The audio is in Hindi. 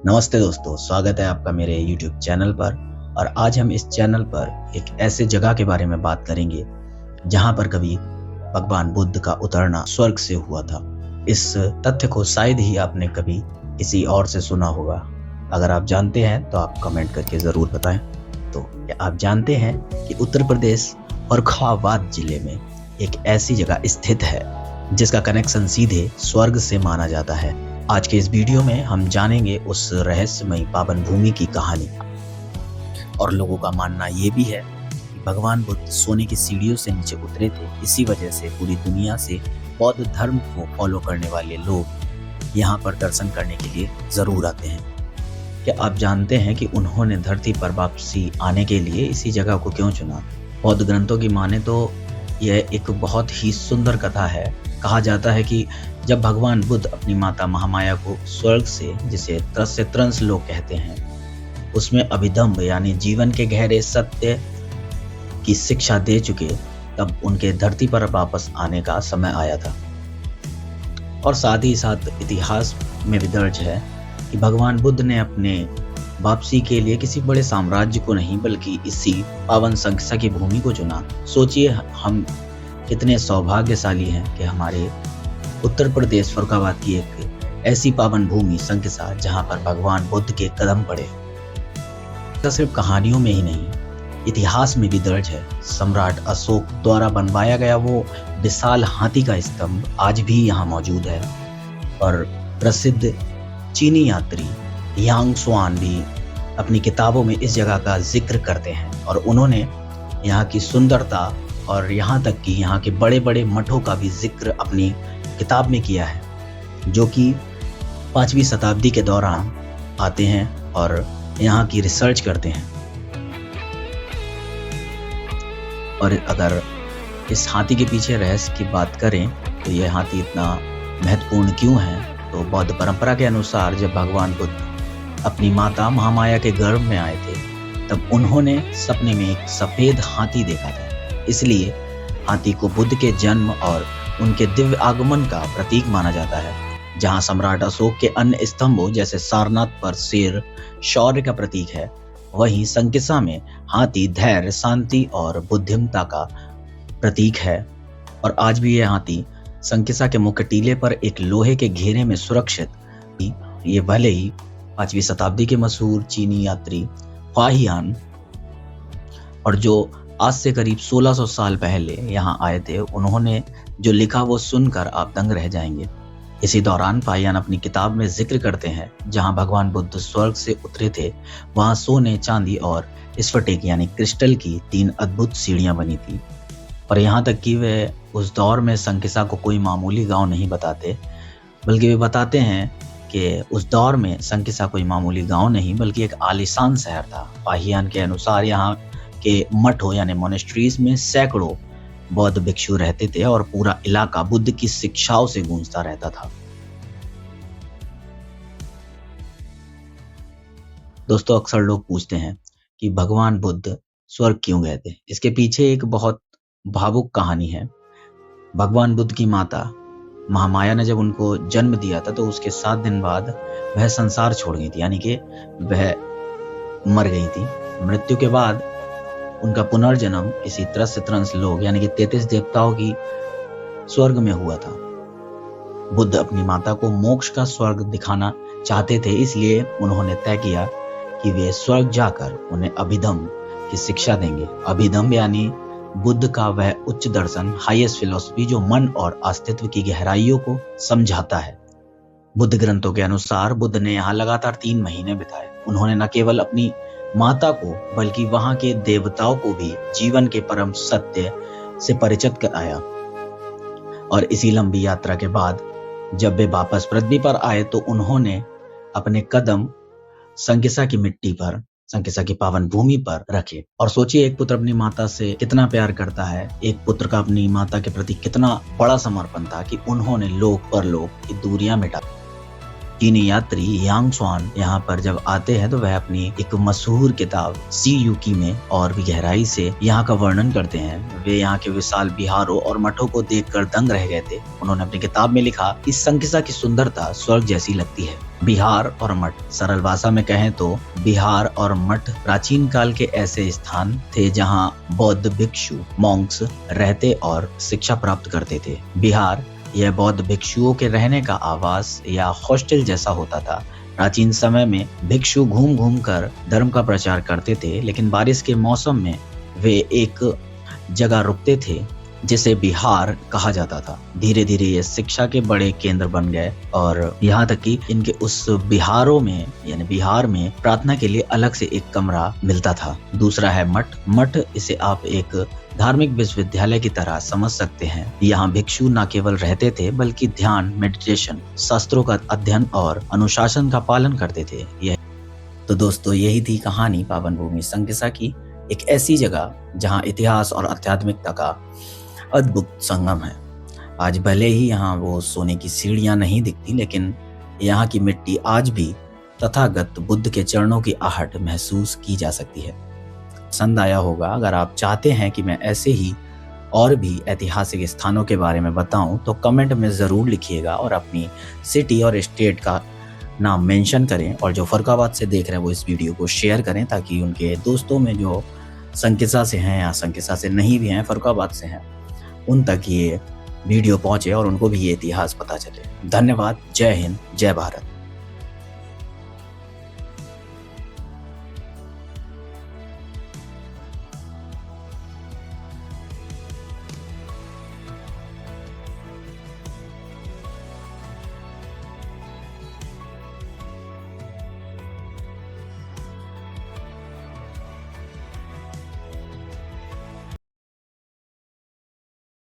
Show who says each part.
Speaker 1: नमस्ते दोस्तों, स्वागत है आपका मेरे YouTube चैनल पर। और आज हम इस चैनल पर एक ऐसे जगह के बारे में बात करेंगे जहां पर कभी भगवान बुद्ध का उतरना स्वर्ग से हुआ था। इस तथ्य को शायद ही आपने कभी किसी और से सुना होगा। अगर आप जानते हैं तो आप कमेंट करके ज़रूर बताएं। तो क्या आप जानते हैं कि उत्तर प्रदेश फर्रुखाबाद जिले में एक ऐसी जगह स्थित है जिसका कनेक्शन सीधे स्वर्ग से माना जाता है। आज के इस वीडियो में हम जानेंगे उस रहस्यमयी पावन भूमि की कहानी। और लोगों का मानना ये भी है कि भगवान बुद्ध सोने की सीढ़ियों से नीचे उतरे थे। इसी वजह से पूरी दुनिया से बौद्ध धर्म को फॉलो करने वाले लोग यहाँ पर दर्शन करने के लिए जरूर आते हैं। क्या आप जानते हैं कि उन्होंने धरती पर वापसी आने के लिए इसी जगह को क्यों चुना? बौद्ध ग्रंथों की माने तो यह एक बहुत ही सुंदर कथा है। कहा जाता है कि जब भगवान बुद्ध अपनी माता महामाया को स्वर्ग से, जिसे त्रस्य त्रंस लोग कहते हैं, उसमें अभिधम्म यानी जीवन के गहरे सत्य की शिक्षा दे चुके, तब उनके धरती पर वापस आने का समय आया था। और साथ ही साथ इतिहास में भी दर्ज है कि भगवान बुद्ध ने अपने वापसी के लिए किसी बड़े साम्राज्य को नहीं बल्कि इसी पावन संख्या की भूमि को चुना। सोचिए हम कितने सौभाग्यशाली हैं कि हमारे उत्तर प्रदेश फर्रुखाबाद की एक ऐसी पावन भूमि संकिसा जहां पर भगवान बुद्ध के कदम पड़े। तो सिर्फ कहानियों में ही नहीं, इतिहास में भी दर्ज है। सम्राट अशोक द्वारा बनवाया गया वो विशाल हाथी का स्तंभ आज भी यहाँ मौजूद है। और प्रसिद्ध चीनी यात्री यांग स्वान भी अपनी किताबों में इस जगह का जिक्र करते हैं। और उन्होंने यहाँ की सुंदरता और यहाँ तक कि यहाँ के बड़े बड़े मठों का भी जिक्र अपनी किताब में किया है, जो कि 5वीं शताब्दी के दौरान आते हैं और यहाँ की रिसर्च करते हैं। और अगर इस हाथी के पीछे रहस्य की बात करें तो यह हाथी इतना महत्वपूर्ण क्यों है, तो बौद्ध परंपरा के अनुसार जब भगवान बुद्ध अपनी माता महामाया के गर्भ में आए थे, तब उन्होंने सपने में एक सफेद हाथी देखा था। इसलिए हाथी को बुद्ध के जन्म और उनके दिव्य आगमन का प्रतीक माना जाता है। जहां सम्राट अशोक के अन्य स्तंभों जैसे सारनाथ पर शेर शौर्य का प्रतीक है, वहीं संकिसा में हाथी धैर्य, शांति और बुद्धिमत्ता का प्रतीक है। और आज भी यह हाथी संकिसा के मुख्य टीले पर एक लोहे के घेरे में सुरक्षित। ये भले ही 5वीं शताब्दी के मशहूर चीनी यात्री फाहियान, और जो आज से करीब 1600 साल पहले यहाँ आए थे, उन्होंने जो लिखा वो सुनकर आप दंग रह जाएंगे। इसी दौरान फाहियान अपनी किताब में जिक्र करते हैं जहाँ भगवान बुद्ध स्वर्ग से उतरे थे, वहाँ सोने, चांदी और स्फटिक यानी क्रिस्टल की 3 अद्भुत सीढ़ियां बनी थी। और यहाँ तक कि वे उस दौर में संकिसा को कोई मामूली गांव नहीं बताते, बल्कि वे बताते हैं कि उस दौर में संकिसा कोई मामूली गांव नहीं बल्कि एक आलीशान शहर था। फाहियान के अनुसार यहाँ के मठों यानी मोनेस्ट्रीज में सैकड़ों बौद्ध भिक्षु रहते थे और पूरा इलाका बुद्ध की शिक्षाओं से गूंजता रहता था। दोस्तों, अक्सर लोग पूछते हैं कि भगवान बुद्ध स्वर्ग क्यों गए थे। इसके पीछे एक बहुत भावुक कहानी है। भगवान बुद्ध की माता महामाया ने जब उनको जन्म दिया था तो उसके 7 दिन बाद वह संसार छोड़ गई थी, यानी कि वह मर गई थी। मृत्यु के बाद उनका पुनर्जन्म इसी त्रस्य त्रंस लोग यानी कि 33 देवताओं की स्वर्ग में हुआ था। बुद्ध अपनी माता को मोक्ष का स्वर्ग दिखाना चाहते थे, इसलिए उन्होंने तय किया कि वे स्वर्ग जाकर उन्हें अभिधम्म की शिक्षा देंगे। अभिधम्म यानी बुद्ध का वह उच्च दर्शन, हाईएस्ट फिलॉसफी, जो मन और अस्तित्व की गहराइयों को समझाता है। बुद्ध ग्रंथों के अनुसार बुद्ध ने यहाँ लगातार 3 महीने बिताए। उन्होंने न केवल अपनी माता को बल्कि वहां के देवताओं को भी जीवन के परम सत्य से परिचित कराया। और इसी लंबी यात्रा के बाद जब वे वापस पृथ्वी पर आए तो उन्होंने अपने कदम संकिसा की मिट्टी पर, संकिसा की पावन भूमि पर रखे। और सोचिए, एक पुत्र अपनी माता से कितना प्यार करता है, एक पुत्र का अपनी माता के प्रति कितना बड़ा समर्पण था कि उन्होंने लोक परलोक की दूरियां मिटा। चीनी यात्री यांग स्वान यहाँ पर जब आते हैं तो वह अपनी एक मशहूर किताब सी यूकी में और भी गहराई से यहाँ का वर्णन करते हैं। वे यहाँ के विशाल बिहारों और मठों को देखकर दंग रह गए थे। उन्होंने अपनी किताब में लिखा, इस संकिसा की सुंदरता स्वर्ग जैसी लगती है। बिहार और मठ, सरल भाषा में कहें तो बिहार और मठ प्राचीन काल के ऐसे स्थान थे जहाँ बौद्ध भिक्षु मॉन्क्स रहते और शिक्षा प्राप्त करते थे। बिहार यह बौद्ध भिक्षुओं के रहने का आवास या हॉस्टल जैसा होता था। प्राचीन समय में भिक्षु घूम घूम कर धर्म का प्रचार करते थे, लेकिन बारिश के मौसम में वे एक जगह रुकते थे जिसे बिहार कहा जाता था। धीरे धीरे ये शिक्षा के बड़े केंद्र बन गए और यहाँ तक कि इनके उस बिहारों में यानी बिहार में प्रार्थना के लिए अलग से एक कमरा मिलता था। दूसरा है मठ। मठ इसे आप एक धार्मिक विश्वविद्यालय की तरह समझ सकते हैं। यहाँ भिक्षु न केवल रहते थे बल्कि ध्यान, मेडिटेशन, शास्त्रों का अध्ययन और अनुशासन का पालन करते थे। यह तो दोस्तों यही थी कहानी पावन भूमि संकिसा की, एक ऐसी जगह जहाँ इतिहास और आध्यात्मिकता का अद्भुत संगम है। आज भले ही यहाँ वो सोने की सीढ़ियां नहीं दिखती, लेकिन यहाँ की मिट्टी आज भी तथागत बुद्ध के चरणों की आहट महसूस की जा सकती है। पसंद आया होगा। अगर आप चाहते हैं कि मैं ऐसे ही और भी ऐतिहासिक स्थानों के बारे में बताऊं तो कमेंट में ज़रूर लिखिएगा और अपनी सिटी और स्टेट का नाम मेंशन करें। और जो फर्रुखाबाद से देख रहे हैं वो इस वीडियो को शेयर करें ताकि उनके दोस्तों में जो संकिसा से हैं या संकिसा से नहीं भी हैं, फर्रुखाबाद से हैं, उन तक ये वीडियो पहुंचे और उनको भी ये इतिहास पता चले। धन्यवाद। जय हिंद, जय भारत।